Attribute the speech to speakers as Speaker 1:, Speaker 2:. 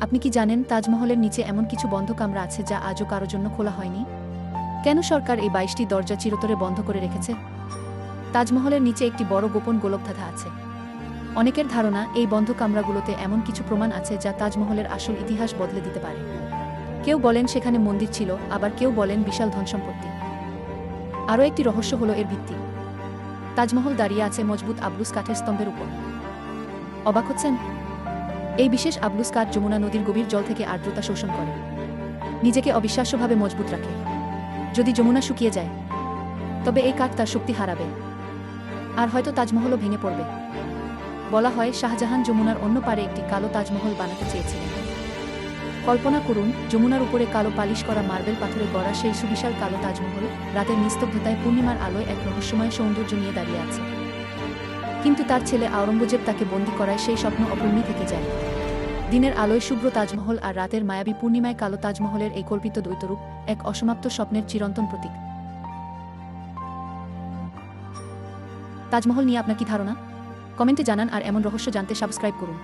Speaker 1: আপনি কি জানেন তাজমহলের নিচে এমন কিছু বন্ধ কামরা আছে যা আজও কারো জন্য খোলা হয়নি? কেন সরকার এই ২২টি দরজা চিরতরে বন্ধ করে রেখেছে? তাজমহলের নিচে একটি বড় গোপন গোলকধাঁধা আছে। অনেকের ধারণা এই বন্ধ কামরাগুলোতে এমন কিছু প্রমাণ আছে যা তাজমহলের আসল ইতিহাস বদলে দিতে পারে। কেউ বলেন সেখানে মন্দির ছিল, আবার কেউ বলেন বিশাল ধনসম্পত্তি। আরও একটি রহস্য হলো এর ভিত্তি। তাজমহল দাঁড়িয়ে আছে মজবুত আবলুস কাঠের স্তম্ভের উপর। অবাক হচ্ছেন? এই বিশেষ আবলুস কাঠ যমুনা নদীর গভীর জল থেকে আর্দ্রতা শোষণ করে, নিজেকে অবিশ্বাস্যভাবে মজবুত রাখে। যদি যমুনা শুকিয়ে যায়, তবে এই কাঠ তার শক্তি হারাবে, আর হয়তো তাজমহলও ভেঙে পড়বে। বলা হয় শাহজাহান যমুনার অন্য পারে একটি কালো তাজমহল বানাতে চেয়েছিলেন। কল্পনা করুন, যমুনার উপরে কালো পালিশ করা মার্বেল পাথরে গড়া সেই সুবিশাল কালো তাজমহল রাতের নিস্তব্ধতায় পূর্ণিমার আলোয় এক রহস্যময় সৌন্দর্য নিয়ে দাঁড়িয়ে আছে। কিন্তু তার ছেলে আওরঙ্গজেব তাকে বন্দী করায় সেই স্বপ্ন অপূর্ণ থেকে যায়। দিনের আলোয় শুভ্র তাজমহল আর রাতের মায়াবী পূর্ণিমায় কালো তাজমহলের এই কল্পিত দ্বৈতরূপ এক অসমাপ্ত স্বপ্নের চিরন্তন প্রতীক। তাজমহল নিয়ে আপনার কি ধারণা? কমেন্টে জানান, আর এমন রহস্য জানতে সাবস্ক্রাইব করুন।